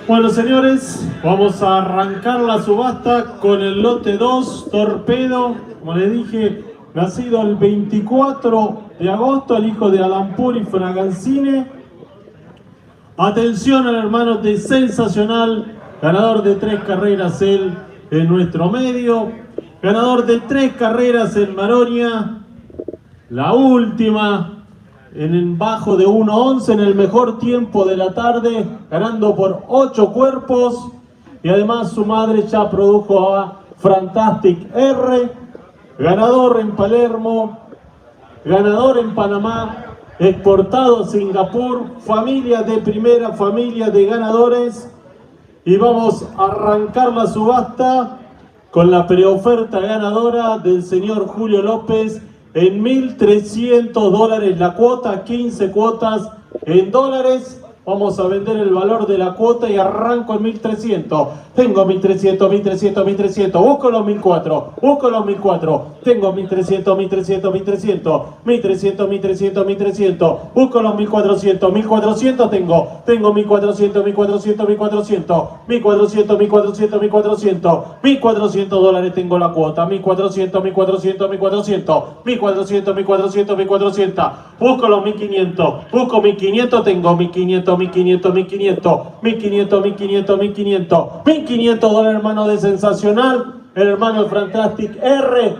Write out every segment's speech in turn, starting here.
Bueno, señores, vamos a arrancar la subasta con el lote 2, Torpedo, como les dije, nacido el 24 de agosto, el hijo de Alampur y Fragancine. Atención al hermano de Sensacional, ganador de 3 carreras él en nuestro medio, ganador de 3 carreras en Maronia, la última en bajo de 1:11 en el mejor tiempo de la tarde, ganando por 8 cuerpos, y además su madre ya produjo a Fantastic R, ganador en Palermo, ganador en Panamá, exportado a Singapur, familia de primera, familia de ganadores. Y vamos a arrancar la subasta con la preoferta ganadora del señor Julio López en $1.300 la cuota, 15 cuotas en dólares. Vamos a vender el valor de la cuota y arranco en 1.300. Tengo 1.300, 1.300, 1.300. Busco los 1.400, busco los 1.400. Tengo 1.300, 1.300, 1.300. 1.300, 1.300, 1.300. Busco los 1.400, 1.400 tengo. Tengo 1.400, 1.400, 1.400. 1.400, 1.400, 1.400. $1.400 tengo la cuota. 1.400, 1.400, 1.400. 1.400, 1.400, 1.400. Busco los 1.500. Busco 1.500 tengo. 1.500, 1.500, 1.500. 1.500, 1.500, 1.500. $1.500 hermano de Sensacional, el hermano Fantastic R,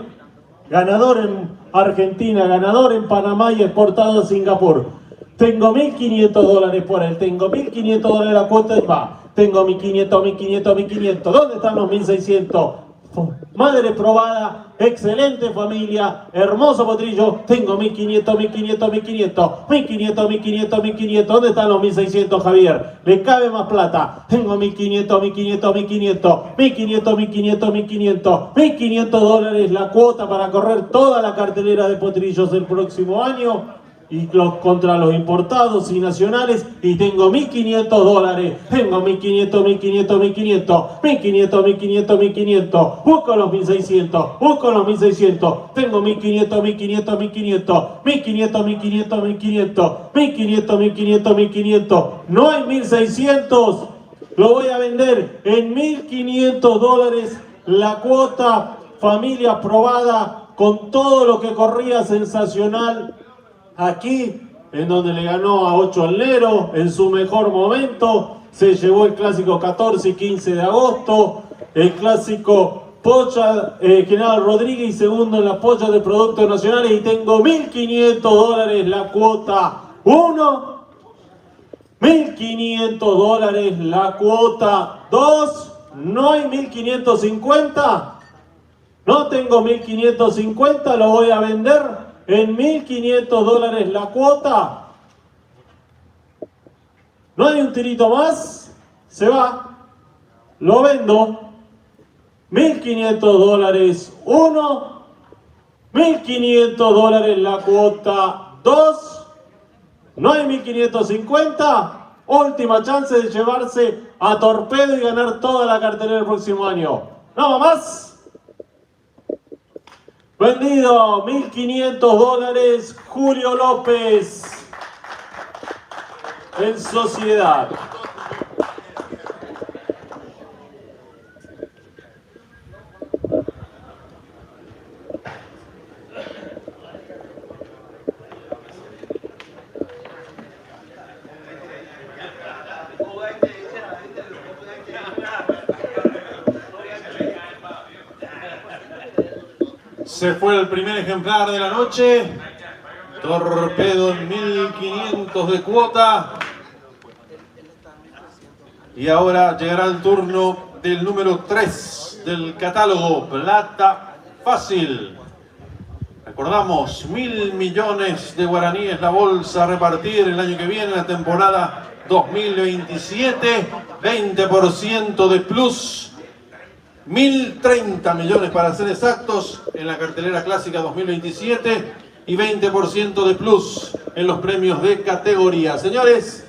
ganador en Argentina, ganador en Panamá y exportado a Singapur. Tengo $1.500 por él, tengo $1.500 la cuota y va. Tengo 1.500, 1.500, 1.500. ¿Dónde están los 1.600? Madre probada, excelente familia, hermoso potrillo. Tengo 1.500, 1.500, 1.500. 1.500, 1.500, 1.500. ¿Dónde están los 1.600, Javier? Le cabe más plata. Tengo 1.500, 1.500, 1.500. 1.500, 1.500, 1.500. $1.500 la cuota para correr toda la cartelera de potrillos el próximo año. Y contra los importados y nacionales, y tengo $1.500, tengo 1.500, 1.500, 1.500, 1.500, 1.500, 1.500, busco los 1.600, busco los 1.600, tengo 1.500, 1.500, 1.500, 1.500, 1.500, 1.500, 1.500, 1.500, 1.500, no hay 1.600, lo voy a vender en $1.500 la cuota, familia aprobada, con todo lo que corría Sensacional. Aquí, en donde le ganó a 8 al Nero, en su mejor momento, se llevó el clásico 14 y 15 de agosto, el clásico Pocha, General Rodríguez, y segundo en la Pocha de Productos Nacionales, y tengo $1.500 la cuota 1, $1.500 la cuota 2, no hay 1.550, no tengo 1.550, lo voy a vender en $1.500 la cuota. No hay un tirito más. Se va. Lo vendo. $1.500 1. $1.500 la cuota 2. No hay 1.550. Última chance de llevarse a Torpedo y ganar toda la cartelera el próximo año. Nada más. Vendido, $1.500, Julio López, en sociedad. Se fue el primer ejemplar de la noche. Torpedo en 1500 de cuota. Y ahora llegará el turno del número 3 del catálogo, Plata Fácil. Recordamos, 1.000 millones de guaraníes la bolsa a repartir el año que viene, la temporada 2027, 20% de plus, 1.030 millones para ser exactos en la cartelera clásica 2027 y 20% de plus en los premios de categoría. Señores,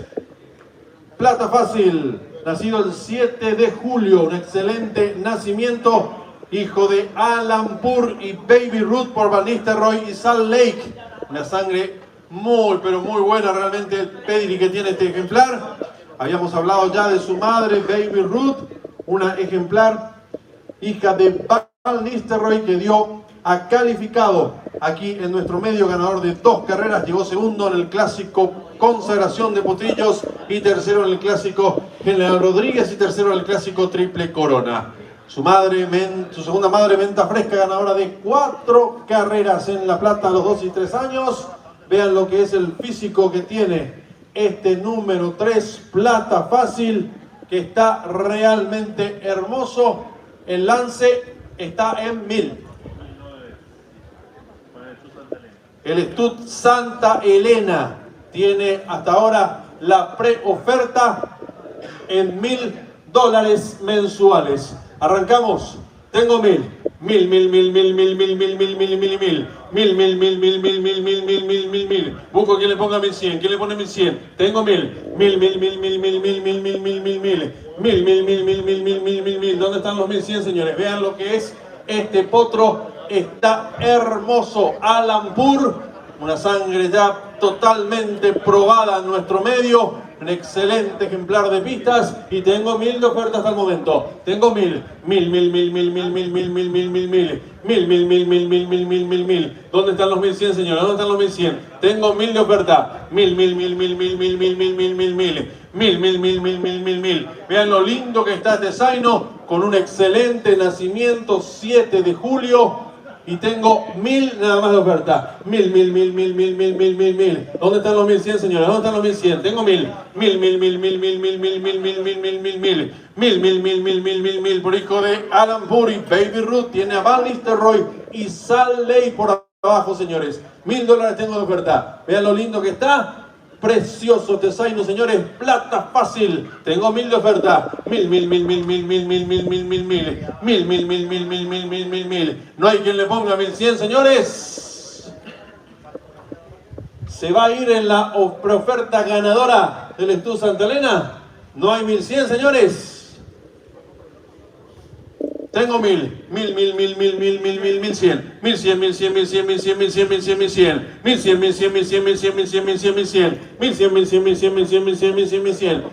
Plata Fácil, nacido el 7 de julio, un excelente nacimiento, hijo de Alan Pur y Baby Ruth por Van Nistelrooy y Salt Lake. Una sangre muy, pero muy buena realmente el pedigree que tiene este ejemplar. Habíamos hablado ya de su madre, Baby Ruth, una ejemplar hija de Van Nistelrooy que ha calificado aquí en nuestro medio, ganador de 2 carreras, llegó segundo en el clásico Consagración de Potrillos y tercero en el clásico General Rodríguez y tercero en el clásico Triple Corona. Su segunda madre, Venta Fresca, ganadora de 4 carreras en La Plata a los 2 y 3 años. Vean lo que es el físico que tiene este número 3, Plata Fácil, que está realmente hermoso. El lance está en 1000. El Stud Santa Elena tiene hasta ahora la preoferta en $1.000 mensuales. Arrancamos. Tengo 1.000. 1.000. Busco quien le ponga 1.100. ¿Quién le pone 1.100? Tengo 1.000. 1.000. ¿Dónde están los 1.100, señores? Vean lo que es este potro. Está hermoso. Alan Pur, una sangre ya totalmente probada en nuestro medio. Un excelente ejemplar de pistas y tengo 1.000 de oferta hasta el momento. Tengo 1.000. ¿Dónde están los 1.100, señores? ¿Dónde están los 1.100? Tengo 1.000 de oferta. 1.000. Vean lo lindo que está este zaino con un excelente nacimiento, 7 de julio. Y tengo 1.000 nada más de oferta. 1.000. ¿Dónde están los 1.100, señores? ¿Dónde están los 1.100? Tengo 1.000. 1.000. Por hijo de Alan Pur y Baby Ruth. Tiene a Van Nistelrooy y Salt Lake por abajo, señores. $1.000 tengo de oferta. Vean lo lindo que está. Precioso este zaino, señores. Plata Fácil. Tengo 1.000 de oferta. 1.000. No hay quien le ponga 1.100, señores. Se va a ir en la preoferta ganadora del Stud Santa Elena. No hay 1.100, señores. Tengo 1.000. 1.100. 1.100.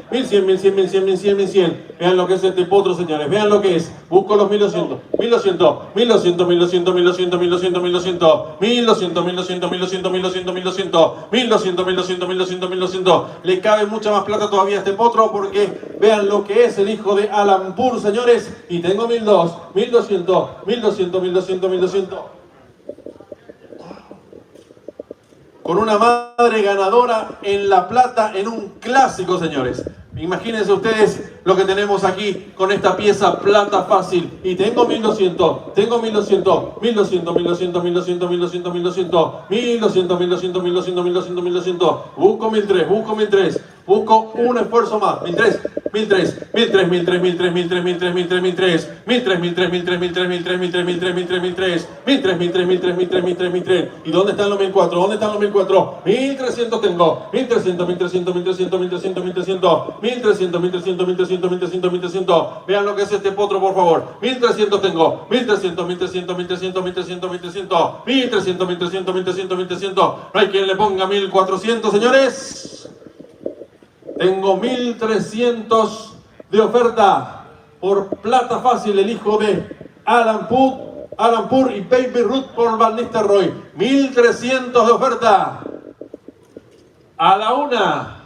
1.100. Vean lo que es este potro, señores. Vean lo que es. Busco los 1.200. 1.200. Le cabe mucha más plata todavía a este potro porque vean lo que es el hijo de Alan Pur, señores. Y tengo 1.200. 1.200. Con una madre ganadora en La Plata en un clásico, señores. Imagínense ustedes lo que tenemos aquí con esta pieza Plata Fácil. Y tengo 1.200. Tengo 1.200. 1.200. Busco 1.300. Busco un esfuerzo más. 1.300. 1.300. ¿Y dónde están los 1.400? ¿Dónde están los 1.400? 1.300 tengo. 1.300. Vean lo que es este potro, por favor. 1.300 tengo. 1.300. No hay quien le ponga 1.400, señores. Tengo 1.300 de oferta por Plata Fácil, el hijo de Alan Pur y Baby Ruth por Van Nistelrooy. 1.300 de oferta. A la una.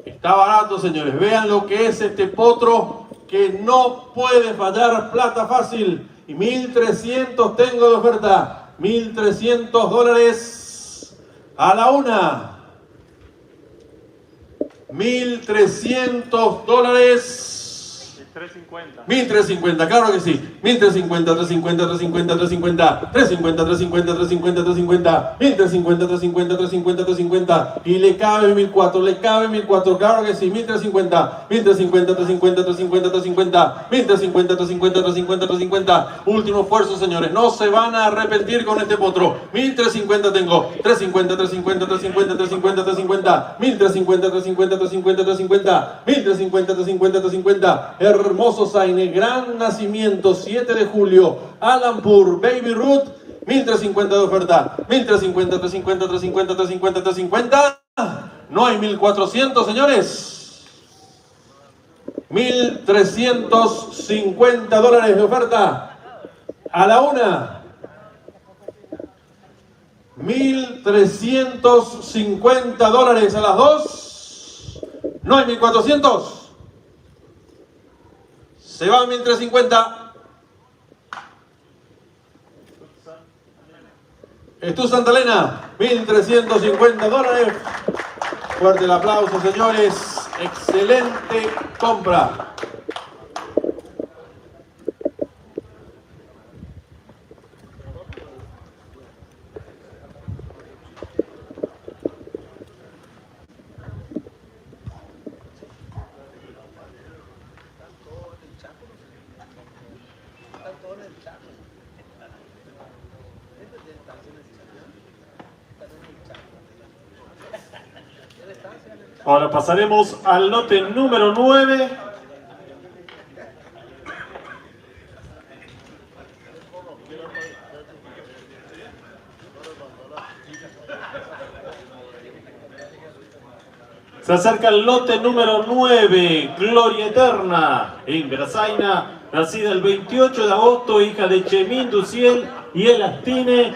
Está barato, señores. Vean lo que es este potro que no puede fallar, plata fácil. Y 1.300 tengo de oferta. 1.300 dólares a la una. 1.300 dólares. 1.350, claro que sí. 1.350, 350, 350, 350, 350, 350, 350, 350, 1.350, 350, 350, 350. Y le cabe 1.400, le cabe 1.400, claro que sí. 1.350, 1.350, 350, 350, 350, 1.350, 350, 350, 350. Último esfuerzo, señores. No se van a arrepentir con este potro. 1.350 tengo. 350, 350, 350, 350, 350. 1.350, 350, 350, 350. 1.350, 350, 350. Hermoso Zaine, gran nacimiento, 7 de julio, Alampur, Baby Ruth, 1.350 de oferta, 1.350, 350, 350, 350, 350, no hay 1.400, señores, 1.350 dólares de oferta, a la una, 1.350 dólares a las dos, no hay 1.400. Se va a 1.350. Estu Santa Elena, 1.350 dólares. Fuerte el aplauso, señores. Excelente compra. Ahora pasaremos al lote número 9. Se acerca el lote número 9, Gloria Eterna, Ingrasaina, nacida el 28 de agosto, hija de Chemín Duciel y Elastine,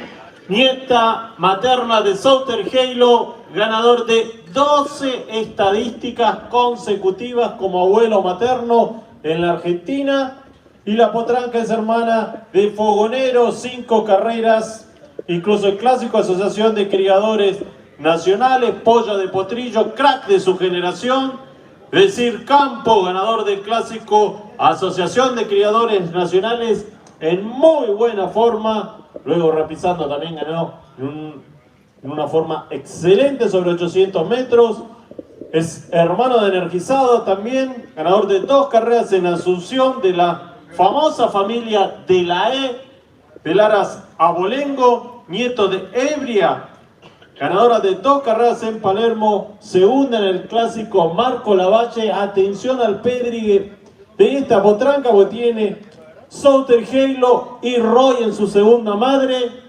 nieta materna de Souter Halo, ganador de 12 estadísticas consecutivas como abuelo materno en la Argentina, y la potranca es hermana de Fogonero, 5 carreras, incluso el clásico Asociación de Criadores Nacionales, polla de potrillo, crack de su generación. Decir Campo, ganador del clásico Asociación de Criadores Nacionales, en muy buena forma, luego repisando también ganó en una forma excelente sobre 800 metros. Es hermano de Energizado también, ganador de 2 carreras en Asunción, de la famosa familia de la de Laras Abolengo, nieto de Ebria, ganadora de 2 carreras en Palermo, segunda en el clásico Marco Lavalle. Atención al pedrigue de esta potranca, porque tiene Souter Halo y Roy en su segunda madre.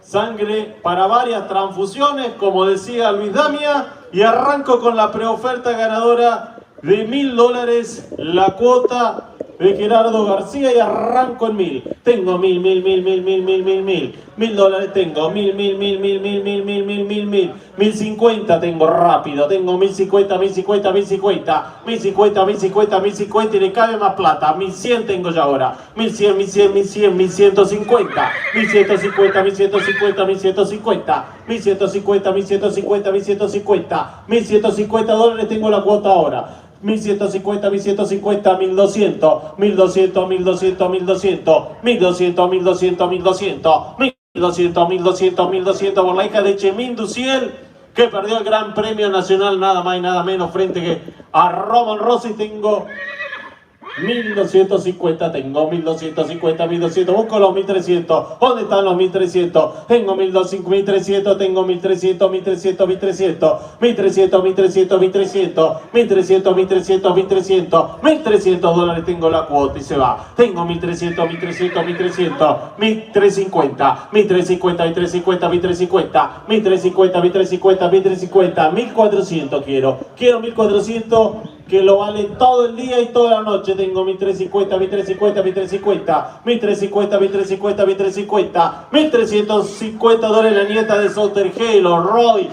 Sangre para varias transfusiones, como decía Luis Damia, y arranco con la preoferta ganadora de 1.000 dólares, la cuota de Gerardo García, y arranco en 1.000. Tengo 1.000 dólares, tengo 1.050 tengo rápido, tengo 1.050, y le cabe más plata. 1.100 tengo ya ahora, 1.100, 1.150, 1.150 dólares tengo la cuota ahora. 1.150, 1.200, 1.200 por la hija de Chemín Duciel, que perdió el Gran Premio Nacional nada más y nada menos frente que a Roman Rossi. Tengo 1.250, tengo 1.250, busco los 1.300, ¿dónde están los 1.300? Tengo 1.300, tengo 1.300, 1.300 dólares tengo la cuota y se va. Tengo 1.300, 1.350, 1.400 quiero 1.400, que lo vale todo el día y toda la noche. Tengo 1.350 dólares la nieta de Souter Halo, Roy.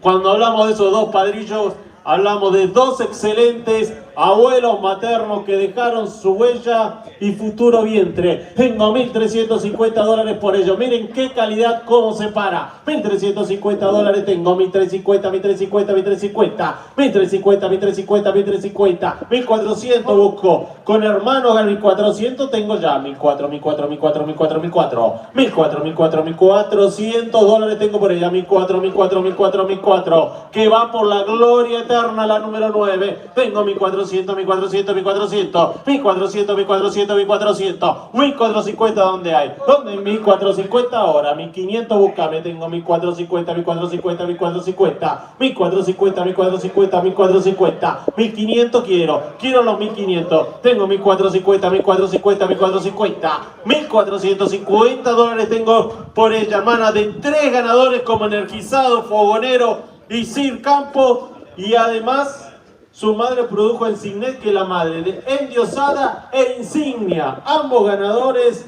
Cuando hablamos de esos dos padrillos, hablamos de 2 excelentes abuelos maternos que dejaron su huella y futuro vientre. Tengo $1.350 por ello. Miren qué calidad, cómo se para. $1.350 tengo, $1.350, $1.350, $1.350, $1.350, $1.350, $1.400 busco. Con hermanos a $1.400 tengo ya $1.400 tengo por ella. $1.400 que va por la gloria eterna, la número 9. Tengo $1.400, $1.450, ¿dónde hay? ¿Dónde hay 1.450 ahora? 1.500, búscame. Tengo $1.450, $1.450, $1.500 quiero los 1.500. Tengo $1.450 tengo por ella, hermana, de 3 ganadores como Energizado, Fogonero y Sir Campo, y además su madre produjo el Signet, que es la madre de Endiosada e Insignia, ambos ganadores.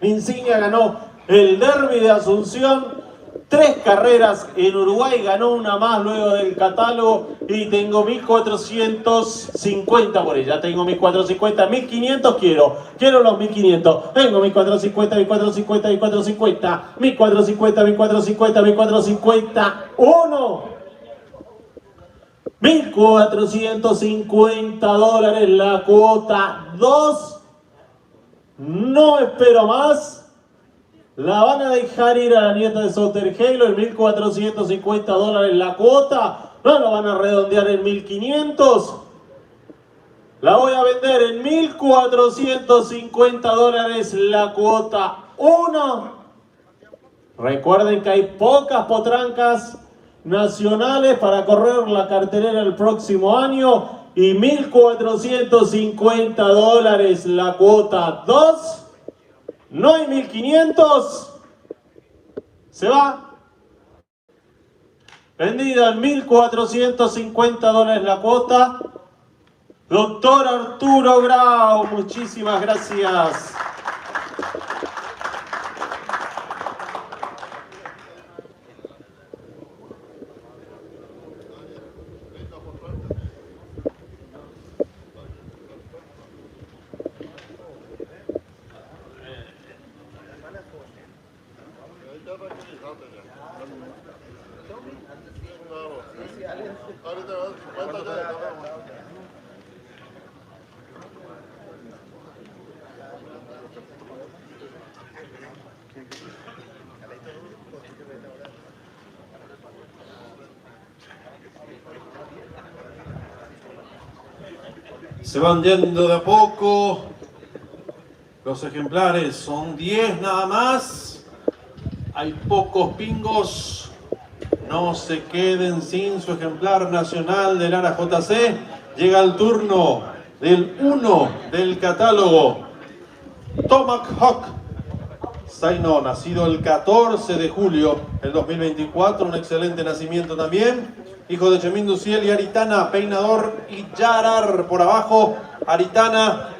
Insignia ganó el Derby de Asunción, 3 carreras en Uruguay, ganó una más luego del catálogo, y tengo $1.450 por ella. Tengo $1.450, $1.500 quiero los 1.500. Tengo $1.450, $1.450, uno. $1.450 la cuota, 2. No espero más. La van a dejar ir a la nieta de Sotergelo, el $1.450 la cuota. No lo van a redondear en 1.500. La voy a vender en $1.450 la cuota 1. Recuerden que hay pocas potrancas nacionales para correr la cartelera el próximo año, y $1.450 la cuota 2. No hay 1.500. Se va. Vendida en $1.450 la cuota. Doctor Arturo Grau, muchísimas gracias. Se van yendo de a poco los ejemplares, son 10 nada más. Hay pocos pingos. No se queden sin su ejemplar nacional del ARA JC. Llega el turno del 1 del catálogo. Tomahawk Zaino, nacido el 14 de julio del 2024, un excelente nacimiento también. Hijo de Chemín Duciel y Aritana, peinador y Yarar por abajo. Aritana,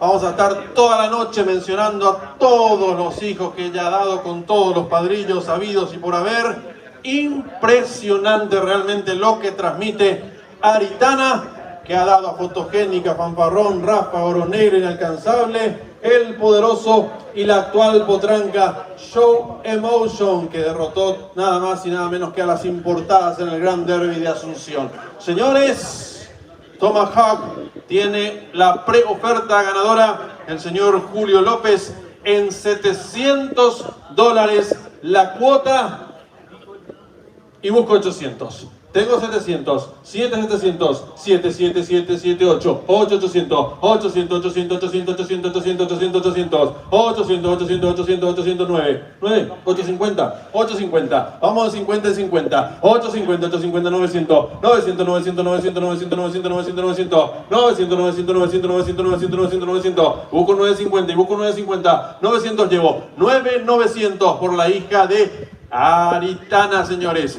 vamos a estar toda la noche mencionando a todos los hijos que ella ha dado, con todos los padrillos habidos y por haber. Impresionante realmente lo que transmite Aritana, que ha dado a Fotogénica, Fanfarrón, Rafa, Oro Negro, Inalcanzable, El Poderoso y la actual potranca Show Emotion, que derrotó nada más y nada menos que a las importadas en el Gran Derby de Asunción. Señores, Tomahawk tiene la preoferta ganadora, el señor Julio López, en $700 la cuota, y busco 800. Tengo 700, 700, 7, 7, 7, 7, 8, 8, 800, 800, 800, 800, 800, 800, 800, 800, 800, 800, 800, 800, 9, 850, 850, vamos a 50 y 50, 850, 850, 900, 900, 900, 900, 900, 900, 900, 900, 900, 900, 900, 900, 900, 900, 900, busco 950 y busco 950, 900 llevo, 9,900 por la hija de Aritana, señores.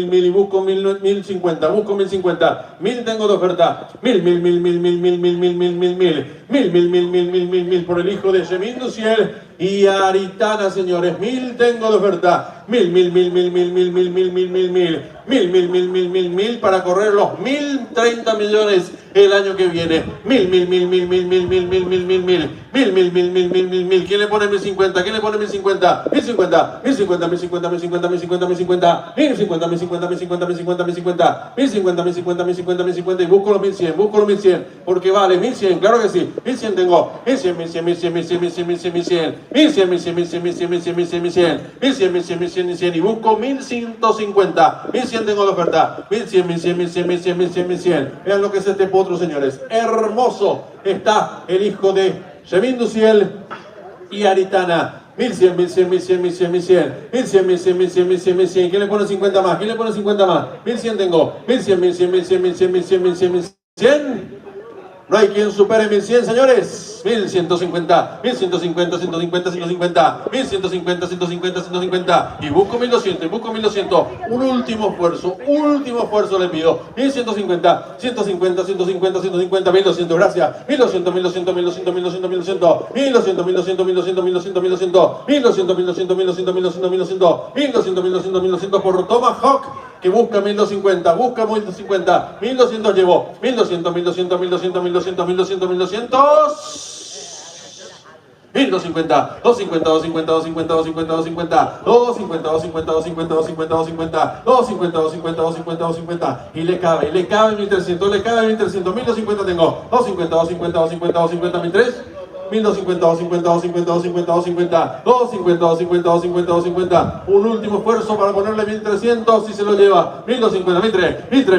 y busco 1050, busco 1050, 1000 tengo de oferta, 1000 por el hijo de Yemin Duciel y Aritana, señores, 1000 tengo de oferta, 1000 para correr los 1030 millones el año que viene, 1000. ¿Quién le pone 1050? ¿Quién le pone 1050? 1050 y busco los 1100, porque vale 1100, claro que sí, 1100 tengo, 1100 y busco 1150, 1100 tengo de oferta, 1100. Vean lo que es este potro, señores, hermoso está el hijo de Yemin Duciel y Aritana. 1100. ¿Quién le pone 50 más? 1100 tengo. 1100. No hay quien supere 1100, señores. 1150. 150. Y busco 1200. Un último esfuerzo le pido. 1150. 1200, gracias. 1200. 1200 por Tomahawk, que busca 1250. 1200 llevo. 1200. 1250, 250 y le cabe 1300, 1250 tengo, 250, 1003, 250, un último esfuerzo para ponerle 1300 y se lo lleva, 1250, 1003,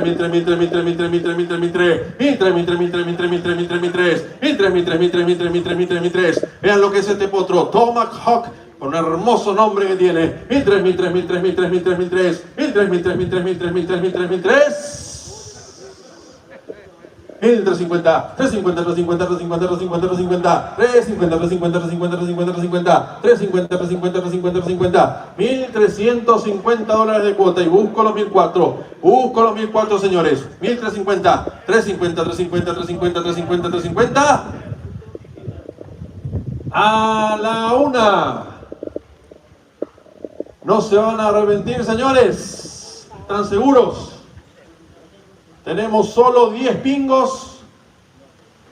vean lo que es este potro, Tomahawk, con un hermoso nombre que tiene, 1003, 350, 1350 dólares de cuota y busco los 1004, señores, 1350, 350, a la una. No se van a arrepentir, señores, ¿están seguros? Tenemos solo 10 pingos.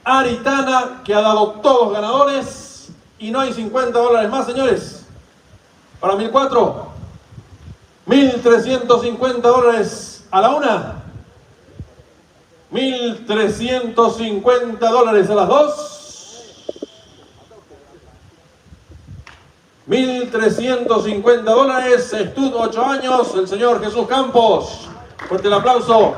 Aritana, que ha dado todos ganadores. Y no hay 50 dólares más, señores. Para 1004. 1350 dólares a la una. 1350 dólares a las dos. 1350 dólares. Stud 8 años. El señor Jesús Campos. Fuerte el aplauso.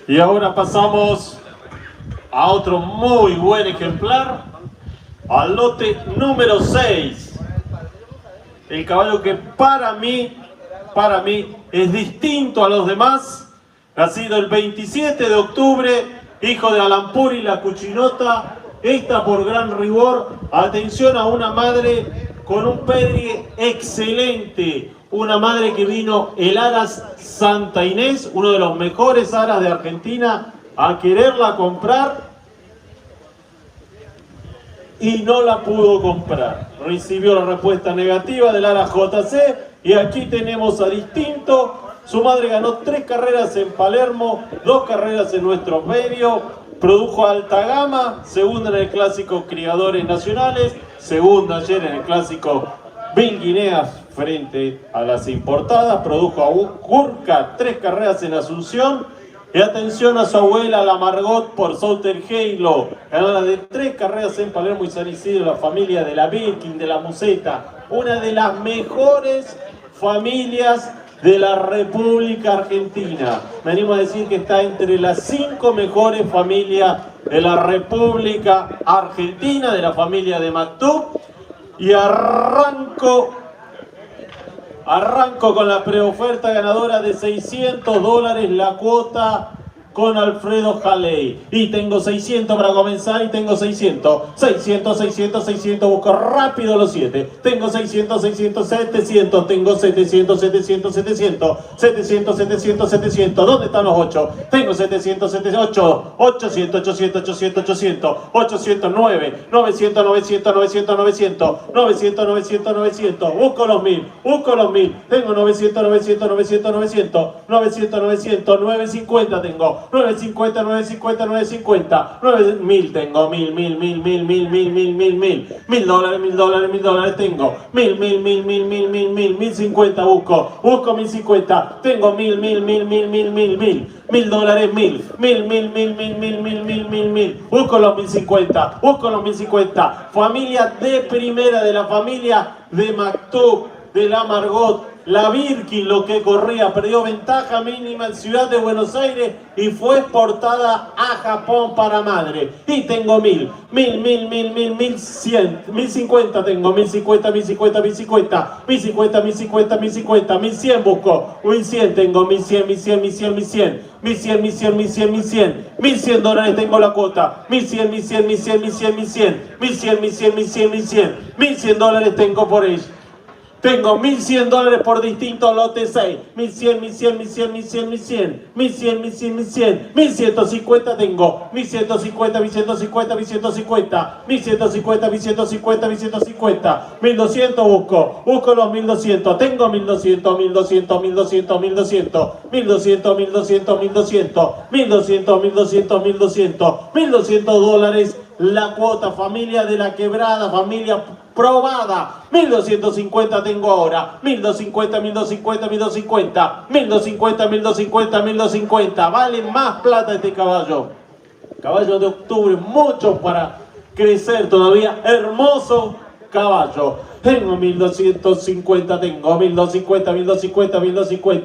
Y ahora pasamos a otro muy buen ejemplar, al lote número 6. El caballo que para mí es distinto a los demás. Nacido el 27 de octubre, hijo de Alampur y la Cuchinota. Esta por Gran Rigor. Atención a una madre con un pedigrí excelente. Una madre que vino el Aras Santa Inés, uno de los mejores aras de Argentina, a quererla comprar y no la pudo comprar. Recibió la respuesta negativa del Aras JC y aquí tenemos a Distinto Su madre ganó 3 carreras en Palermo, 2 carreras en nuestro medio. Produjo alta gama, segunda en el clásico Criadores Nacionales, segunda ayer en el clásico Vinguineas frente a las importadas. Produjo a Urca 3 carreras en Asunción. Y atención a su abuela, la Margot por Southern Halo, ganadora de 3 carreras en Palermo y San Isidro, la familia de la Birkin, de la Museta, una de las mejores familias de la República Argentina. Me animo a decir que está entre las 5 mejores familias de la República Argentina, de la familia de Maktub. Y arranco con la preoferta ganadora de $600 la cuota con Alfredo Haley. Y tengo 600 para comenzar y tengo 600. 600, busco rápido los 7. Tengo 600, 700. Tengo 700. ¿Dónde están los 8? Tengo 700, 800, 900, 900. Busco los 1000. Tengo 900, 950 tengo. 950. 9000 tengo. 1000. $1000 tengo. 1050 busco 1050. Tengo 1000. $1000. Busco los 1050. Familia de primera, de la familia de Maktub, de la Margot. La Birkin, lo que corría, perdió ventaja mínima en Ciudad de Buenos Aires y fue exportada a Japón para madre. Y tengo 1000, 1100, 1050 tengo, 1050, 1100 busco, 1100 tengo, 1100. $1100 tengo la cuota, 1100. $1100 tengo por ello. Tengo $1100 por distintos lotes 6. 1100. 1150 tengo. 1150. 1200 busco los 1200. Tengo 1200. $1200 la cuota, familia de la quebrada, familia probada. 1250 tengo ahora. 1250. Vale más plata este caballo. Caballo de octubre, mucho para crecer todavía. Hermoso caballo. Tengo 1250, tengo 1250.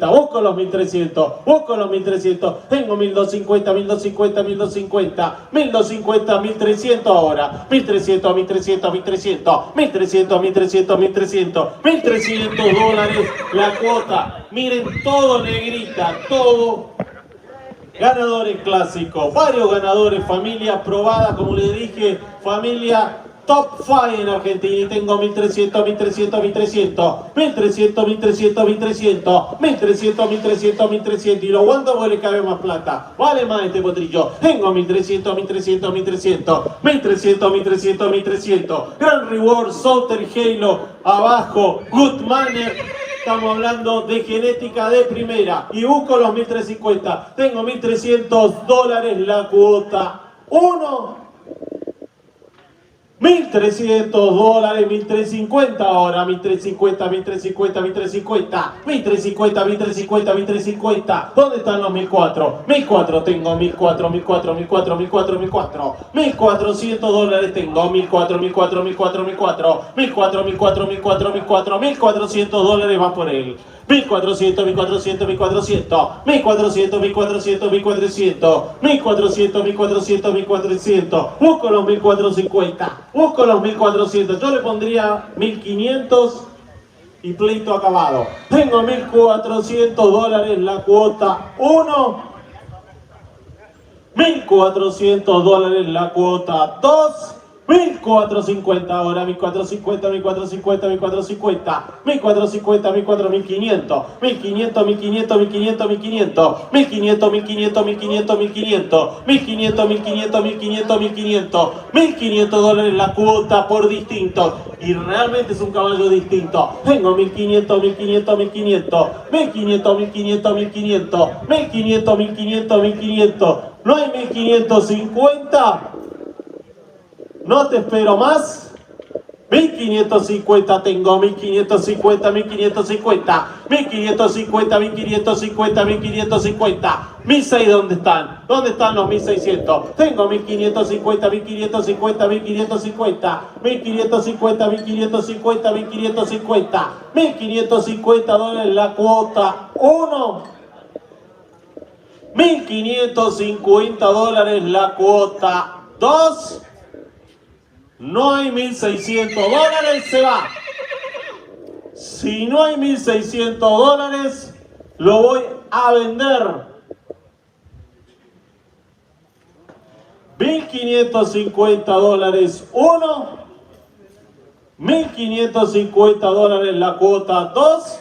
Busco los 1300. Tengo 1250. 1300 ahora. 1300. $1300 la cuota. Miren todo negrita, todo. Ganadores clásicos, varios ganadores, familia probada, como les dije, familia top 5 en Argentina. Y tengo 1300. Y lo aguanto porque le cabe más plata. Vale más este potrillo. Tengo 1300. Gran Reward, Southern Halo, abajo, Good Manner. Estamos hablando de genética de primera. Y busco los 1350. Tengo $1300 la cuota. 1300, 1350 ahora, 1350. ¿Dónde están los 1004? 1004 tengo, 1400 tengo, 1400 va por él. 1400. Busco los 1450. Yo le pondría 1500 y pleito acabado. Tengo $1400 la cuota 1. $1400 la cuota 2. 1450 ahora, 1450, 1450, 1450, 1450, 1500, 1500, 1500, 1500, 1500, 1500, 1500, 1500, 1500, 1500, 1500, 1500, 1500, 1500 dólares la cuota por distinto. Y realmente es un caballo distinto. Tengo 1500, 1500, 1500, 1500, 1500, 1500, 1500, 1500, 1500. ¿No hay 1550? No te espero más. 1550 tengo, 1550, 1550, 1550, 1550, 1550. 1600, ¿dónde están? ¿Dónde están los 1600? Tengo 1550, 1550, 1550, 1550, 1550, 1550, 1550 dólares la cuota 1. 1550 dólares la cuota 2. No hay 1600 dólares, se va. Si no hay 1600 dólares, lo voy a vender. 1550 dólares 1. 1550 dólares la cuota 2.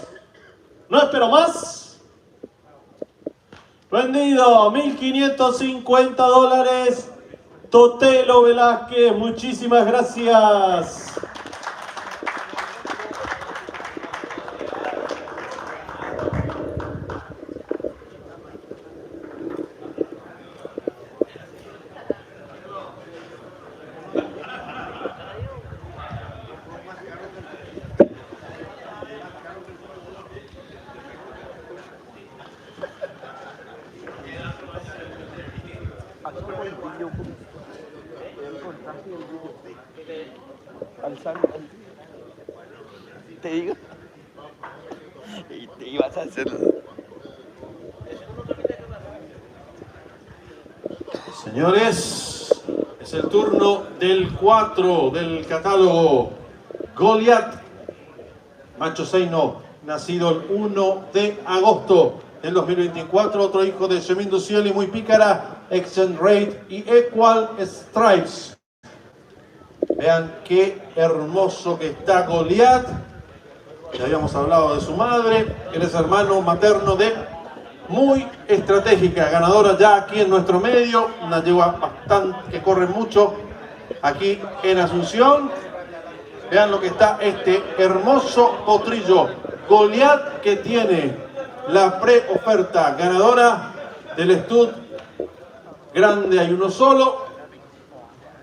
No espero más. Vendido. 1550 dólares. Totelo Velázquez, muchísimas gracias. Te digo. Y te ibas a hacerlo. Señores, es el turno del 4 del catálogo. Goliat, macho seino, nacido el 1 de agosto del 2024. Otro hijo de Shemin Ducieli, muy pícara, Exchange Rate y Equal Stripes. Vean qué hermoso que está Goliat. Ya habíamos hablado de su madre. Él es hermano materno de Muy Estratégica, ganadora ya aquí en nuestro medio. Una yegua bastante que corre mucho aquí en Asunción. Vean lo que está este hermoso potrillo. Goliat, que tiene la preoferta ganadora del Stud Grande, hay uno solo,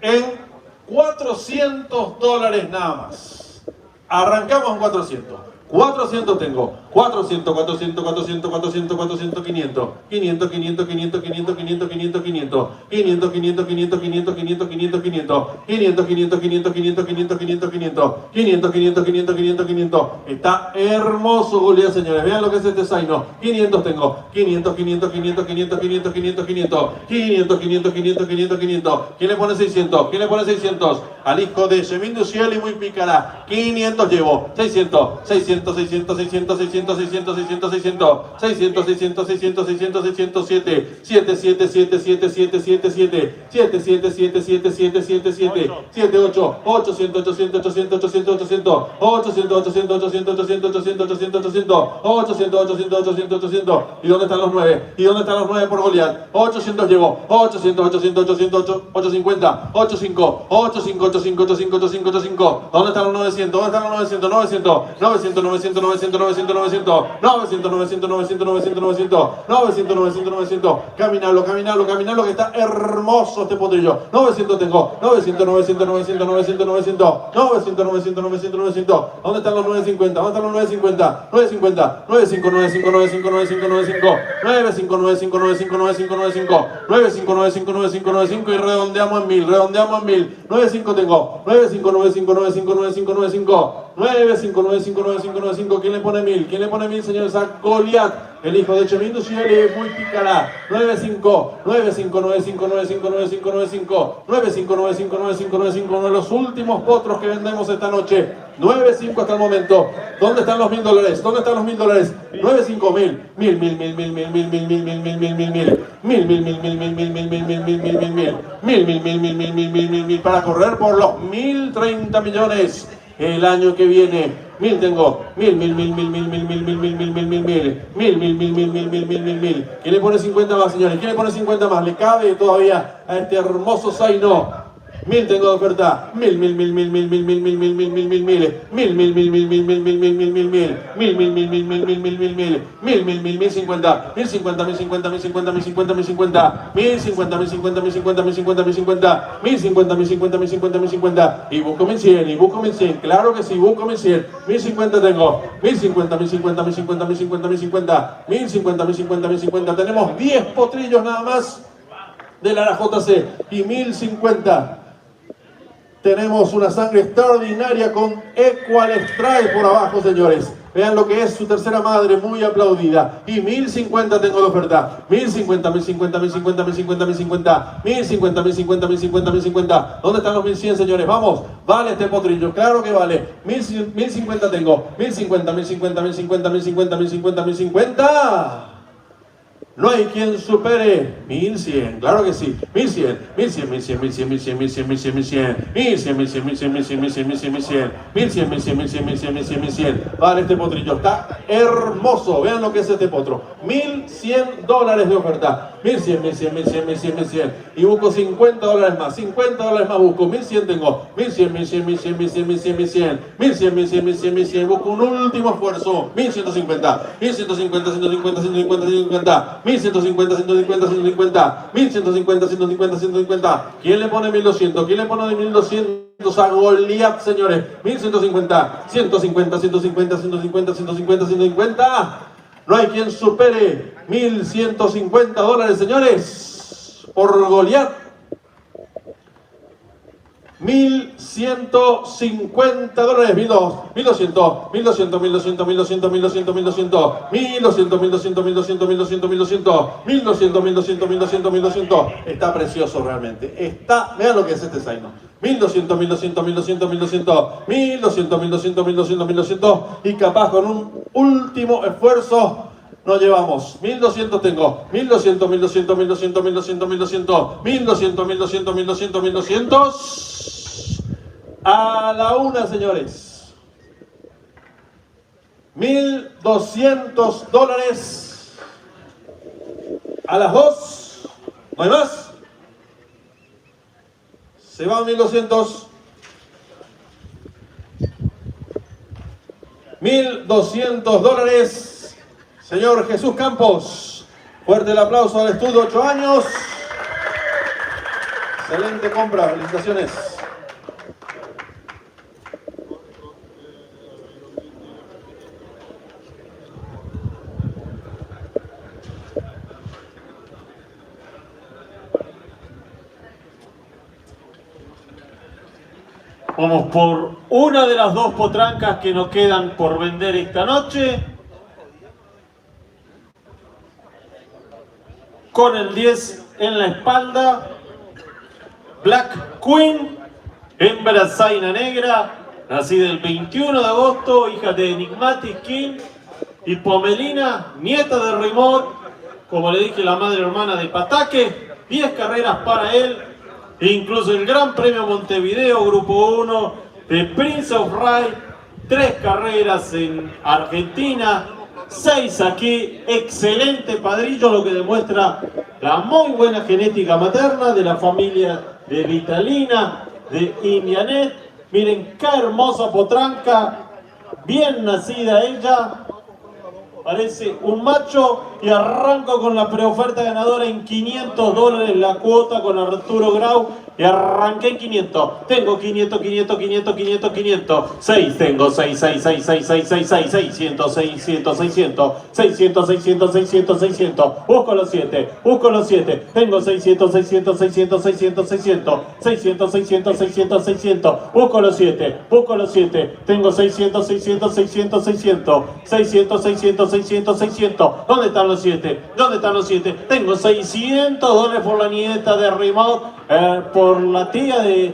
en 400 dólares nada más. Arrancamos en 400. 400 tengo. 400, 400, 400, 400, 400, 500. 500, 500, 500, 500, 500, 500, 500. 500, 500, 500, 500, 500, 500, 500. 500, 500, 500, 500, 500, 500, 500. 500, 500, 500, 500, 500. Está hermoso Goliat, señores. Vean lo que es este zaino. 500 tengo. 500, 500, 500, 500, 500, 500, 500. 500, 500, 500, 500, 500. ¿Quién le pone 600? ¿Quién le pone 600? Al hijo de Shemin Ducieli, muy pícara. 500 llevo. 600, 600, 600, 600, 600, 600, 600, 600, 600, 600, 600, 600, 600, 7, 7, 7, 7, 7, 7, 7, 7, 7, 7, 7, 7, 7, 7, 7, 7, 8, 800, 800, 800, 800, 800, 800, 800, 800, 800, 800, 800, 800, 800, 800, 800, 800. ¿Y dónde están los 9? ¿Y dónde están los 9 por Goliat? 800 llevo. 800, 800, 800, 850, 85, 85, 85, 85, 85, 85. ¿Dónde están los 900? ¿Dónde están los 900? 900, 900, 900, 900, 900, 900, 900, 900, 900, 900, 900, 900, 900. Caminalo, caminalo, caminalo, que está hermoso este potrillo. 900 tengo. 900, 900, 900, 900, 900. 900, 900, 900, 900. ¿Dónde están los 950? ¿Dónde están los 950? 950, 95, 95, 95, 95, 95. 95, 95, 95, 95, 95. 95, 95, 95, 95 y redondeamos en 1000, redondeamos en 1000. 95 tengo. 95, 95, 95, 95, 95. 95, 95, 95, 95. ¿Quién le pone 1000? ¿Quién le pone 1000, señores? A Goliat, el hijo de Shemin Ducieli, muy pícara. 95, 95, 95, 95, 95, 95. 95, 95, 95, 95. Uno de los últimos potros que vendemos esta noche. 9.5 hasta el momento. ¿Dónde están los $1.000? ¿Dónde están los $1.000? 9.5 mil. Mil para correr por los 1.030 millones el año que viene. Mil tengo. Mil. ¿Quién le pone 50 más, señores? ¿Quién le pone 50 más? ¿Le cabe todavía a este hermoso Zaino? 1000 tengo de oferta. 1000. 1050. Y busco 1100. Claro que sí, busco 1100. 1050 tengo. 1050. 1050. Tenemos 10 potrillos nada más de la JC. Y 1050. Tenemos una sangre extraordinaria con Equal Strike por abajo, señores. Vean lo que es su tercera madre, muy aplaudida. Y 1050 tengo de oferta. 1050. ¿Dónde están los 1100, señores? Vamos, vale este potrillo, claro que vale. 1050 tengo. 1050. No hay quien supere 1100, claro que sí. 1100. Vale, este potrillo está hermoso. Vean lo que es este potro. $1100 de oferta. 1100. Y busco $50 más. $50 más busco. 1100 tengo. 1100. Busco un último esfuerzo. 1150. 1150. ¿Quién le pone 1200? ¿Quién le pone de 1200 a Goliat, señores? 1150. 150. No hay quien supere $1150, señores, por Goliat. 1150. 1200. 1200. Está precioso realmente. Vean lo que es este Zaino. 1200. Y capaz con un último esfuerzo nos llevamos. 1200 tengo. 1200. A la una, señores. $1200. A las 2. ¿No hay más? Se van 1200. $1200. Señor Jesús Campos. Fuerte el aplauso al estudio, 8 años. Excelente compra, felicitaciones. Vamos por una de las dos potrancas que nos quedan por vender esta noche. Con el 10 en la espalda. Black Queen, hembra zaina negra, nacida el 21 de agosto, hija de Enigmatic King y Pomelina, nieta de Remote, como le dije, la madre hermana de Pataque. 10 carreras para él. Incluso el Gran Premio Montevideo, Grupo 1 de Prince of Ride, 3 carreras en Argentina, 6 aquí, excelente padrillo, lo que demuestra la muy buena genética materna de la familia de Vitalina, de Indianet. Miren qué hermosa potranca, bien nacida ella, parece un macho. Y arranco con la preoferta ganadora en $500 la cuota con Arturo Grau. Y arranqué en 500. Tengo 500. 6 tengo. 600. Busco los 7. Tengo 600. Busco los 7. Tengo 600. ¿Dónde están los 7? Tengo $600 por la nieta de Remote, por la tía de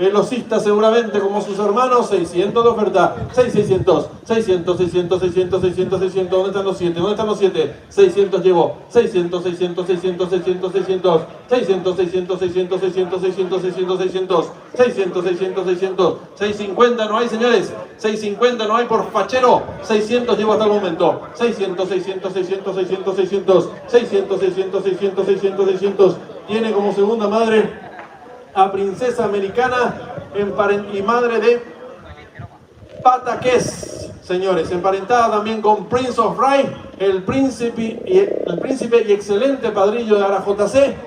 velocista seguramente como sus hermanos, 600 de oferta, 600, 600, 600, 600, 600, 600, ¿dónde están los 7? ¿Dónde están los 7? 600 llevo, 600, 600, 600, 600, 600, 600, 600, 600, 600, 600, 600, 600, 600, 600, 600, 650 no hay, señores, 650 no hay por fachero, 600 llevo hasta el momento, 600, 600, 600, 600, 600, 600, 600, 600, 600, 600, tiene como segunda madre a Princesa Americana y madre de Pataqués, señores, emparentada también con Prince of Rye, el príncipe y excelente padrillo de AraJC.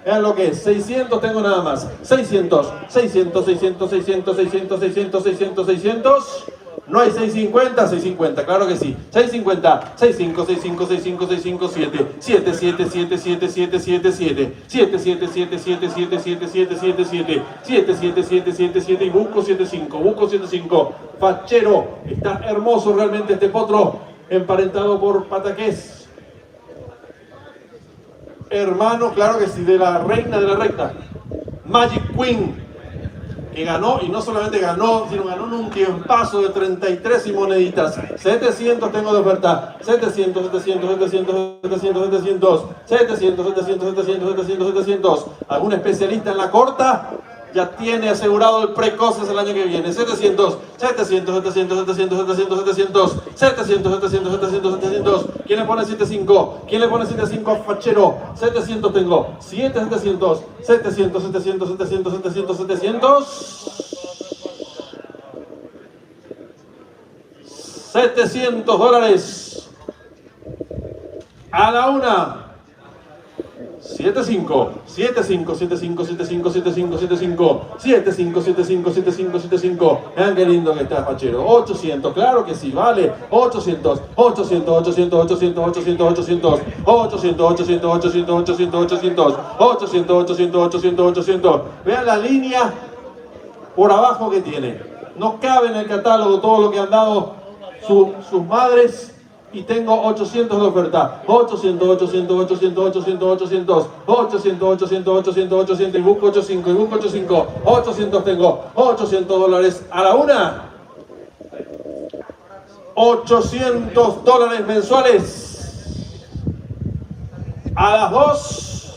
Vean lo que es, 600 tengo nada más, 600, 600, 600, 600, 600, 600, 600, 600, no hay 650, 650, claro que sí, 650, 65, 65, 65, 65, 7, 7, 7, 7, 7, 7, 7, 7, 7, 7, 7, 7, 7, 7, 7, 7, 7, 7, 7, 7, 7, 7, y busco 75, fachero, está hermoso realmente este potro, emparentado por Pataqués. Hermano, claro que sí, de la reina de la recta, Magic Queen, que ganó, y no solamente ganó, sino ganó en un tiempazo de 33 y moneditas. 700 tengo de oferta, 700, 700, 700, 700, 700, 700, 700, 700, 700, 700. ¿Algún especialista en la corta? Ya tiene asegurado el precoces el año que viene. 700, 700, 700, 700, 700, 700, 700, 700, 700, 700. ¿Quién le pone 75? ¿Quién le pone 75 a fachero? 700 tengo. 700, 700, 700, 700, 700, 700. 700 dólares. A la una. 75, 75, 75, 75, 75, 75, 75, 75, 75, 75. Vean qué lindo que está, fachero. 800, claro que sí, vale. 800, 800, 800, 800, 800, 800, 800, 800, 800, 800, 800, 800, 800, 800, 800. Vean la línea por abajo que tiene. No cabe en el catálogo todo lo que han dado sus madres. Y tengo 800 de oferta, 800, 800, 800, 800, 800, 800, 800, 800, 800, y busco 85, y busco 85, 800 tengo, 800 dólares a la una, 800 dólares mensuales a las dos.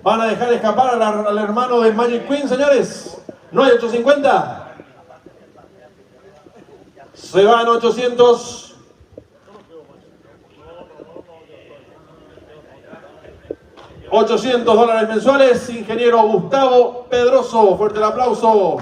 ¿Van a dejar escapar al hermano de Magic Queen, señores? ¿No hay 850? Se van 800. $800 mensuales, ingeniero Gustavo Pedroso. Fuerte el aplauso.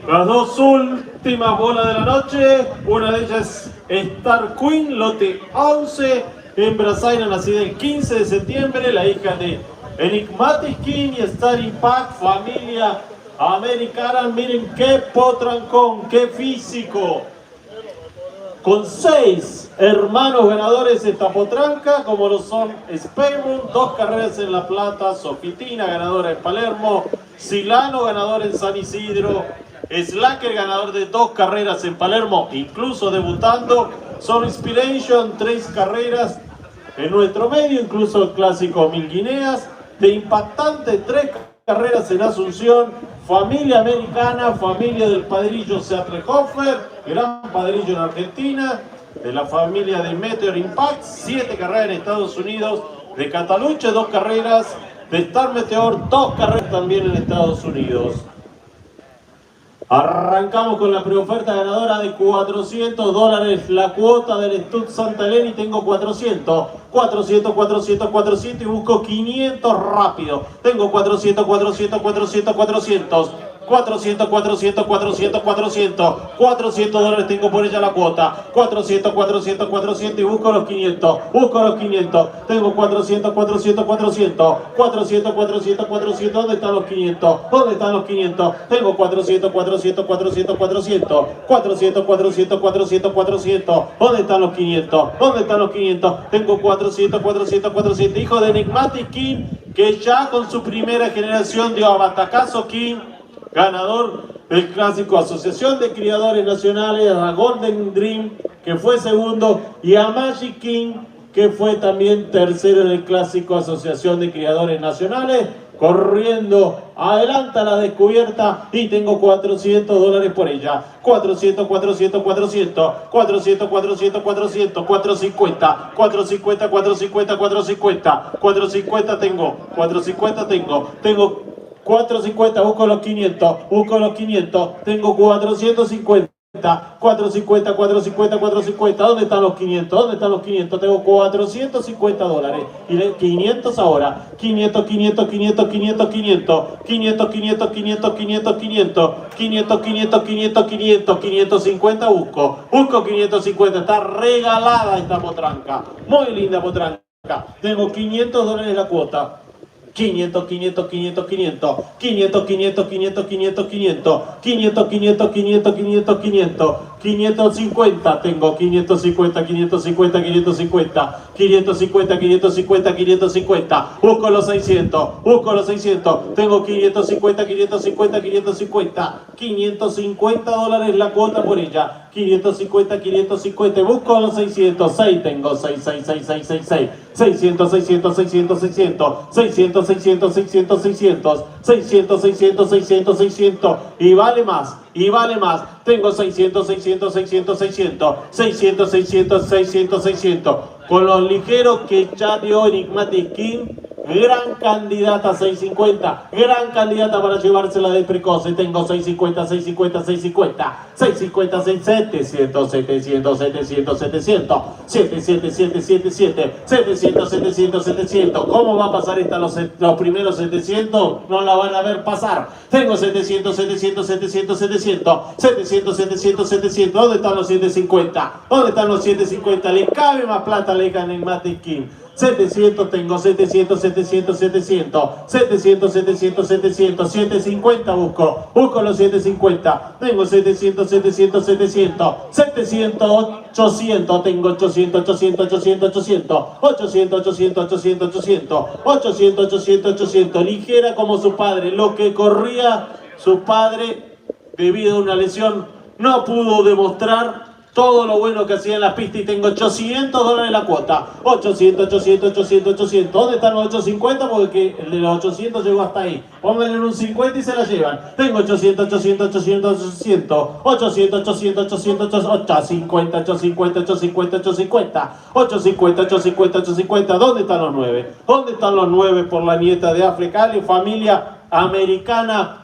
Las dos últimas bolas de la noche, una de ellas es Star Queen, lote 11, hembrazaina nacida el 15 de septiembre, la hija de Enigmatic King y Star Impact, familia americana. Miren qué potrancón, qué físico. Con 6 hermanos ganadores esta potranca, como lo son Spacemoon, 2 carreras en La Plata, Sofitina, ganadora en Palermo, Silano, ganador en San Isidro, Slacker, ganador de 2 carreras en Palermo, incluso debutando, Son Inspiration, 3 carreras en nuestro medio, incluso el clásico 1000 guineas, de Impactante, 3 carreras en Asunción, familia americana, familia del padrillo Seattle Hofer, gran padrillo en Argentina, de la familia de Meteor Impact, 7 carreras en Estados Unidos, de Cataluche 2 carreras, de Star Meteor 2 carreras también en Estados Unidos. Arrancamos con la preoferta ganadora de $400, la cuota del Stud Santa Elena, y tengo 400, 400, 400, 400 y busco 500 rápido. Tengo 400, 400, 400, 400, 400, 400, 400, 400. 400 dólares tengo por ella la cuota. 400, 400, 400 y busco los 500. Busco los 500. Tengo 400, 400, 400. 400, 400, 400. ¿Dónde están los 500? ¿Dónde están los 500? Tengo 400, 400, 400, 400. 400, 400, 400, 400. ¿Dónde están los 500? ¿Dónde están los 500? Tengo 400, 400, 400. Hijo de Enigmatic King, que ya con su primera generación dio a Batacazo King, ganador del clásico Asociación de Criadores Nacionales, a Golden Dream, que fue segundo, y a Magic King, que fue también tercero en el clásico Asociación de Criadores Nacionales. Corriendo, adelanta la descubierta y tengo 400 dólares por ella. 400, 400, 400, 400, 400, 400, 450, 450, 450, 450, 450 tengo, 450 tengo 450, busco los 500, tengo 450. 450, 450, 450. ¿Dónde están los 500? ¿Dónde están los 500? Tengo 450 dólares. Y 500 ahora. 500, 500, 500, 500, 500. 500, 500, 500, 500, 500. 500, 500, 500, 500. 550 busco. Busco 550. Está regalada esta potranca. Muy linda potranca. Tengo 500 dólares la cuota. 500, 500, 500, 500, 500, 500, 500, 500, 500, 500, 500, 500, 500, 500, 550, tengo 550, 550, 550, 550, 550, 550, busco los 600, tengo 550, 550, 550, 550 dólares la cuota por ella, 550, 550, busco los 600, 6 tengo, 6, 6, 6, 6, 6, 6, 600, 600, 600, 600, 600, 600, 600, 600, 600, 600, 600, 600, y vale más, tengo 600, 600, 600, 600, 600, 600, 600, 600, con los ligeros que ya dio Enigmatic King, gran candidata a 650, gran candidata para llevársela de precoce. Tengo 650, 650, 650, 650, 700, 700, 700, 700, 700, 700, 700, 700, 700. ¿Cómo va a pasar esta los primeros 700? No la van a ver pasar. Tengo 700, 700, 700, 700, 700, 700, 700. ¿Dónde están los 750? ¿Dónde están los 750? Le cabe más plata, le gana Enigmatic King. 700 tengo, 700, 700, 700, 700, 700, 700, 750 busco los 750, tengo 700, 700, 700, 700, 800, tengo 800, 800, 800, 800, 800, 800, 800, 800, 800, 800, 800, ligera como su padre, lo que corría su padre debido a una lesión no pudo demostrar todo lo bueno que hacía en la pista y tengo 800 dólares la cuota. 800, 800, 800, 800. ¿Dónde están los 850? Porque el de los 800 llegó hasta ahí. Pónganle un 50 y se la llevan. Tengo 800, 800, 800, 800. 800, 800, 800, 850, 850, 850, 850. 850, 850, 850. ¿Dónde están los 9? ¿Dónde están los 9 por la nieta de Africali? Familia americana.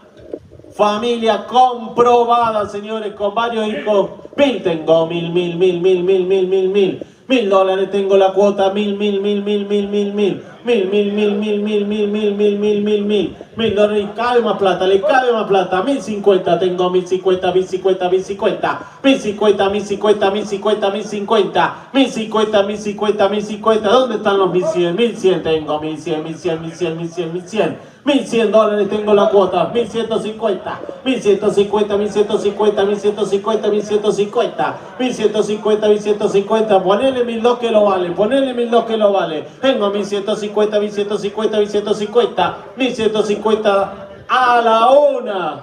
Familia comprobada, señores, con varios hijos. 1000 tengo, 1000, 1000, 1000, 1000, 1000, 1000, 1000, 1000. 1000 dólares tengo la cuota, 1000, 1000, 1000, 1000, 1000, 1000, 1000. 1000, 1000, 1000, 1000, 1000, 1000, 1000, 1000, 1000, 1000, 1000. 1000 dólares, le cabe más plata, le cabe más plata. 1050 tengo, 1050, 1050, 1050. 1050, 1050, 1050, 1050. 1050, 1050, 1050. ¿Dónde están los 1100? 1100 tengo, 1100, 1100, 1100, 1100, 1100. 1100 dólares tengo la cuota, 1150, 1150, 1150, 1150, 1150, 1150, 1150, ponele 1002 que lo vale, ponele 1002 que lo vale. Tengo 1150, 1150, 1150, 1150 a la una.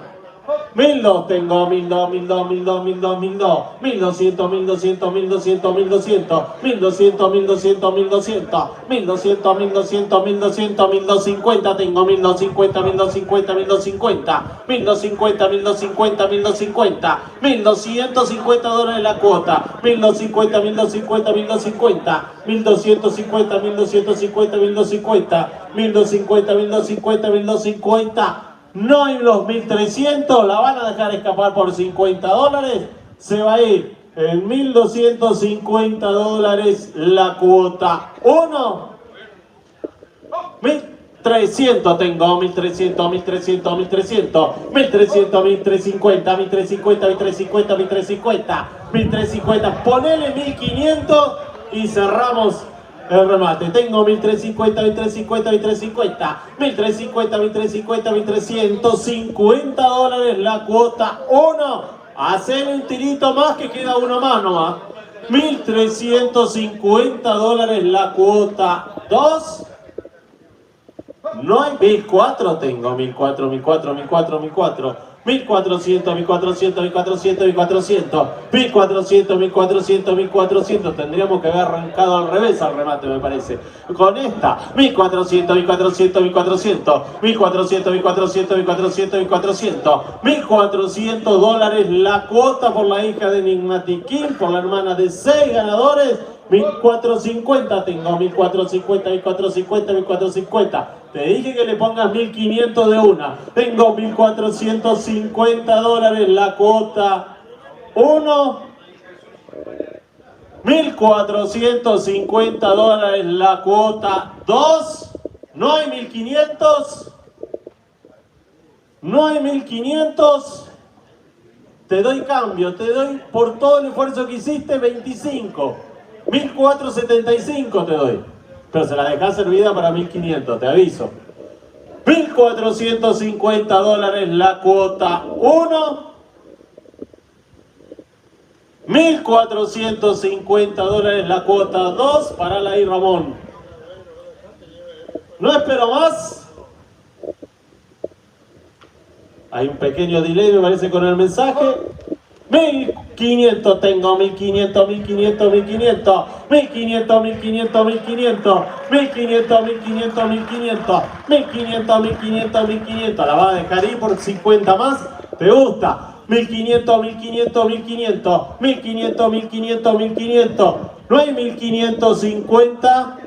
1002 tengo, 1002, 1002, 1002, 1002, 1002, 1200, 1200, 1200, 1200, 1200, 1200, 1200, 1200, 1200, 1200, 1250 tengo, 1250, 1250, 1250, 1250, 1250, 1250, 1250 dólares la cuota, 1250, 1250, 1250, 1250, 1250, 1250, 1250, 1250, 1250. No hay los 1300, la van a dejar escapar por 50 dólares. Se va a ir en 1250 dólares la cuota. 1, 1300 tengo, 1300, 1300, 1300, 1300, 1350, 1350, 1350, 1350, 1350, ponele 1500 y cerramos el remate. Tengo 1350, 1350, 1350, 1350, 1350, 1350 dólares la cuota 1. Hacen un tirito más que queda uno más nomás. 1350 dólares la cuota 2. No hay 1004, tengo 1004, 1004, 1004, 1004, 1400, 1400, 1400, 1400, 1400, 1400, 1400. Tendríamos que haber arrancado al revés al remate, me parece. Con esta, 1400, 1400, 1400, 1400, 1400, 1400, 1400, 1400 dólares la cuota por la hija de Enigmatic King, por la hermana de 6 ganadores. 1450 tengo, 1450, 1450, 1450. Te dije que le pongas 1500 de una. Tengo 1450 dólares la cuota 1. 1450 dólares la cuota 2. No hay 1500. No hay 1500. Te doy cambio, te doy por todo el esfuerzo que hiciste 25. 1475 te doy. Pero se la dejás servida para 1500, te aviso. 1450 dólares la cuota 1. 1450 dólares la cuota 2. Parala ahí, Ramón. No espero más. Hay un pequeño delay, me parece, con el mensaje. 1500 tengo, 1500, 1500, 1500, 1500, 1500, 1500, 1500, 1500, 1500, 1500, 1500, 1500. La vas a dejar ir por 50 más. ¿Te gusta? 1500, 1500, 1500, 1500, 1500, 1500. No hay 1550.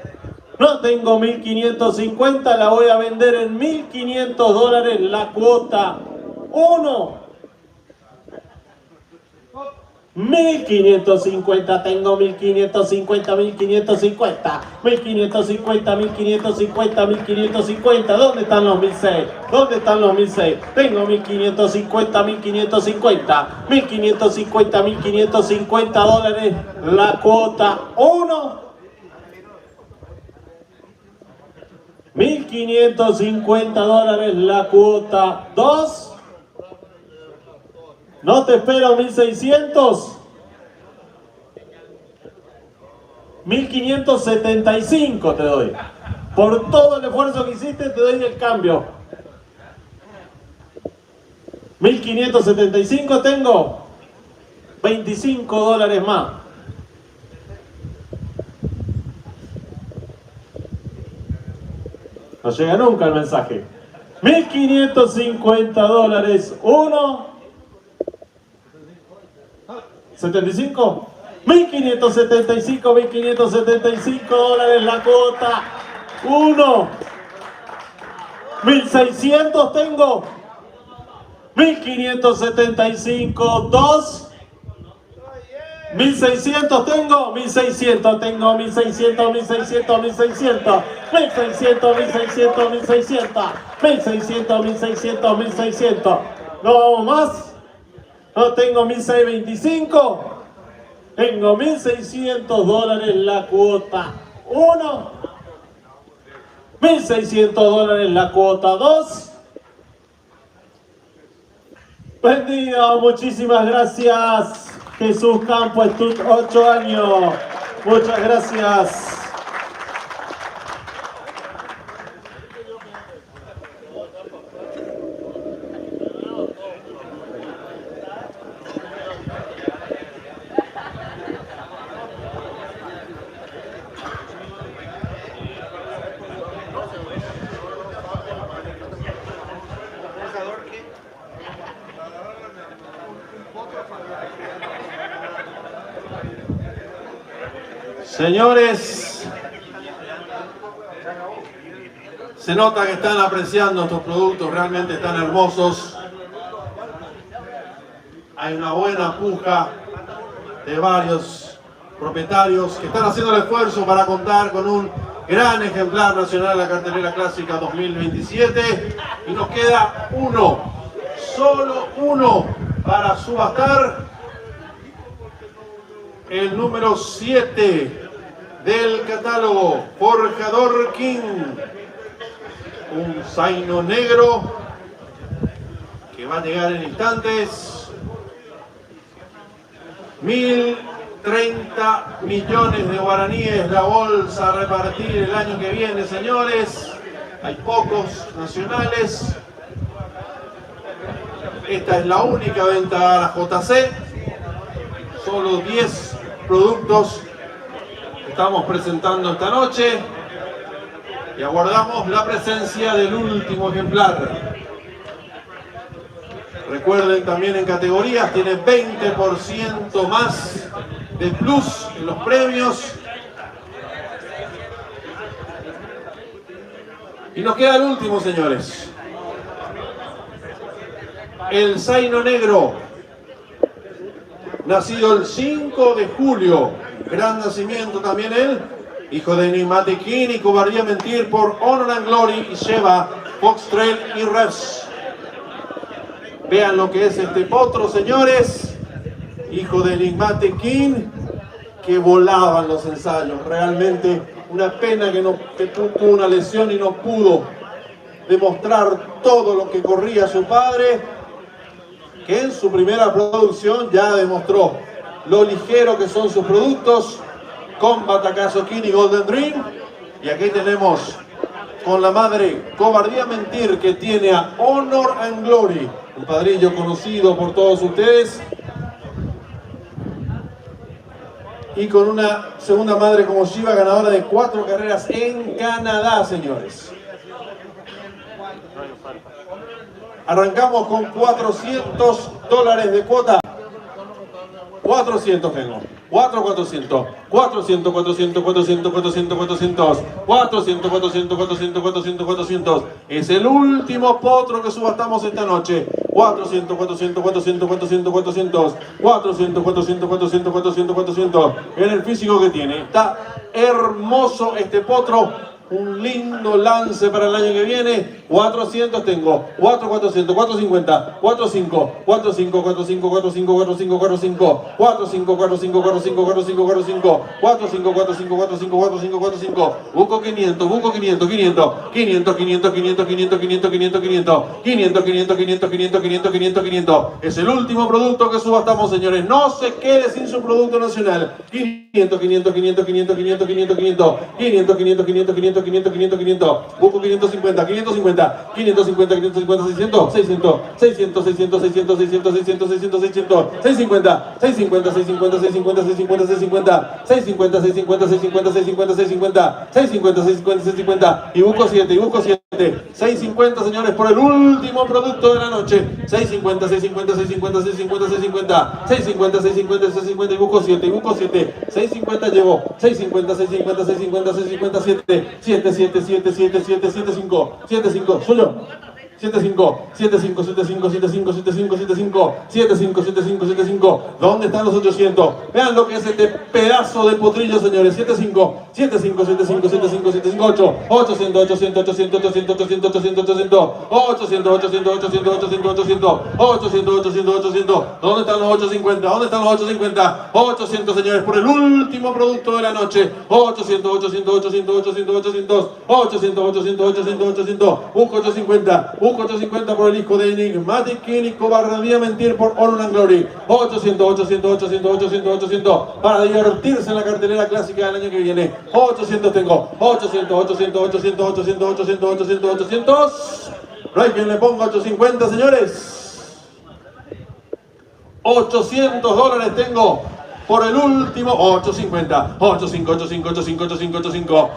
No tengo 1550. La voy a vender en 1500 dólares la cuota 1. 1550 tengo, 1550, 1550, 1550, 1550, 1550. ¿Dónde están los 1006? ¿Dónde están los 1006? Tengo 1550, 1550, 1550, 1550 dólares la cuota 1. 1550 dólares la cuota 2. No te espero, 1600. 1575 te doy. Por todo el esfuerzo que hiciste te doy el cambio. 1575 tengo. 25 dólares más. No llega nunca el mensaje. 1550 dólares 1. 75, 1575, 1575 dólares la cuota 1. 1600 tengo. 1575 2. 1600 tengo. 1600 tengo. 1600, 1600, 1600. 1600, 1600, 1600. 1600, 1600, 1600. No vamos más. No tengo 1625, tengo 1600 dólares la cuota 1, 1600 dólares la cuota 2. Vendido, muchísimas gracias. Jesús Campo, Estut, 8 años. Muchas gracias. Señores, se nota que están apreciando estos productos, realmente están hermosos. Hay una buena puja de varios propietarios que están haciendo el esfuerzo para contar con un Gran ejemplar nacional de la cartelera clásica 2027. Y nos queda uno, solo uno para subastar. El número 7 del catálogo, Forjador King. Un zaino negro que va a llegar en instantes. 1.030 millones de guaraníes la bolsa a repartir el año que viene, señores. Hay pocos nacionales. Esta es la única venta a la JC. Solo 10 productos que estamos presentando esta noche. Y aguardamos la presencia del último ejemplar. Recuerden, también en categorías tiene 20% más de plus en los premios. Y nos queda el último, señores. El zaino negro, nacido el 5 de julio. Gran nacimiento también él. Hijo de Enigmatic King y Cobardía Mentir por Honor and Glory y lleva Fox Trail y Revs. Vean lo que es este potro, señores. Hijo de Enigmatic King, que volaba en los ensayos. Realmente una pena que tuvo una lesión y no pudo demostrar todo lo que corría su padre, que en su primera producción ya demostró lo ligero que son sus productos con Batacazo King y Golden Dream. Y aquí tenemos con la madre Cobardía Mentir, que tiene a Honor and Glory, un padrillo conocido por todos ustedes, y con una segunda madre como Shiva, ganadora de 4 carreras en Canadá, señores. Arrancamos con $400 de cuota. 400 tengo. 400, 400, 400, 400, 400, 400, 400, 400, 400, 400, 400. Es el último potro que subastamos esta noche. 400, 400, 400, 400, 400, 400, 400, 400, 400, 400. En el físico que tiene. Está hermoso este potro. Un lindo lance para el año que viene. 400 tengo. 400, 450, 45, 45, 45, 45, 45, 45, 45, 45, 45, 45, 45, 45, 45, 45, 45, 45. Busco 500, busco 500, 500, 500, 500, 500, 500, 500, 500, 500, 500, 500, 500, 500, 500, 500, 500. Es el último producto que subastamos, señores. No se quede sin su producto nacional. 500, 500, 500, 500, 500, 500, 500, 500, 500, 500, 500, 500, 500, 500. Busco 550, 550, 550, 550, 600, 600, 600, 600, 600, 600, 600, 600, 600, 650, 650, 650, 650, 650, 650, 650, 650, 650, 650, 650, 650, 650, 650. Y busco 7, y busco 7. 650, señores, por el último producto de la noche. 650, 650, 650, 650, 650, 650, 650, 650. Y busco 7, y busco 7. 650 llevo. 650, 650, 650, 650, 7, 7, 7, 7, 7, 7, 7, 5, 7, 5, suyo. 75, 75, 75, 75, 75, 75, 75, 75, 75. ¿Dónde están los 800? Vean lo que es este pedazo de potrillo, señores. 75, 75, 75, 75, 75, 8, 800, 800, 800, 800, 800, 800, 800, 800, 800, 800, 800, 800, 800, 800, 800. ¿Dónde están los 850? ¿Dónde están los 850? 800, señores, por el último producto de la noche. 800, 800, 800, 800, 800, 800, 800, 800, 800. Busco 850. Busco 850 por el hijo de Enigmatic King y Cobardía Mentir por Honor and Glory. 800, 800, 800, 800, 800. Para divertirse en la cartelera clásica del año que viene. 800 tengo. 800, 800, 800, 800, 800, 800, 800. No hay quien le ponga 850, señores. $800 tengo. Por el último, 850, 85, 85, 85, 85,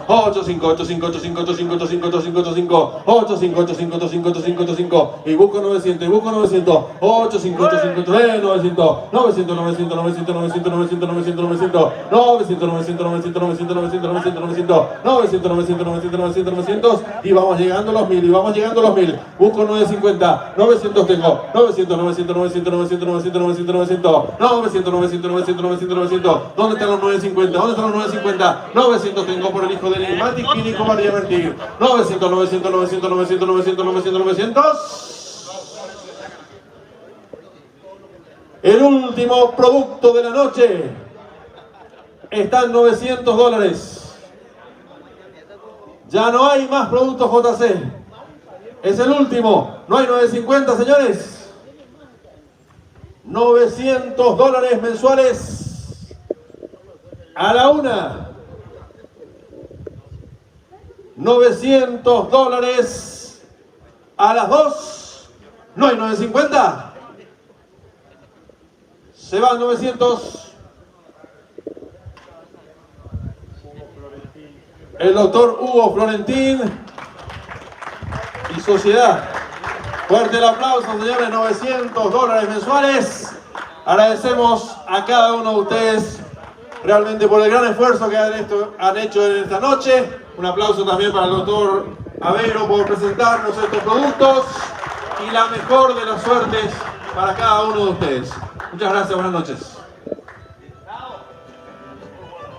85, 85, 85, 85, 85, 85, 85, 85, 85, 85, 85, 85, y busco 900, y busco 900, 85, 85, 900, 900, 900, 900, 900, 900, 900, 900, 900, 900, 900, 900, 900, 900, 900, 900, 900, 900, y vamos llegando a los 1000, y vamos llegando a los 1000, busco 950, 900 tengo, 900, 900, 900, 900, 900, 900, 900, 900, 900, 900, 900, 900, 900. ¿Dónde están los 950? ¿Dónde están los 950? 900 tengo por el hijo de Enigmatic y Nico Barriavertir. 900, 900, 900, 900, 900, 900, 900. El último producto de la noche está en $900. Ya no hay más productos JC. Es el último. No hay 950, señores. $900 mensuales a la una. $900 a las 2. No hay 950. Se van 900. El doctor Hugo Florentín y Sociedad. Fuerte el aplauso, señores. $900 mensuales. Agradecemos a cada uno de ustedes realmente por el gran esfuerzo que han hecho en esta noche. Un aplauso también para el doctor Aveiro por presentarnos estos productos y la mejor de las suertes para cada uno de ustedes. Muchas gracias, buenas noches.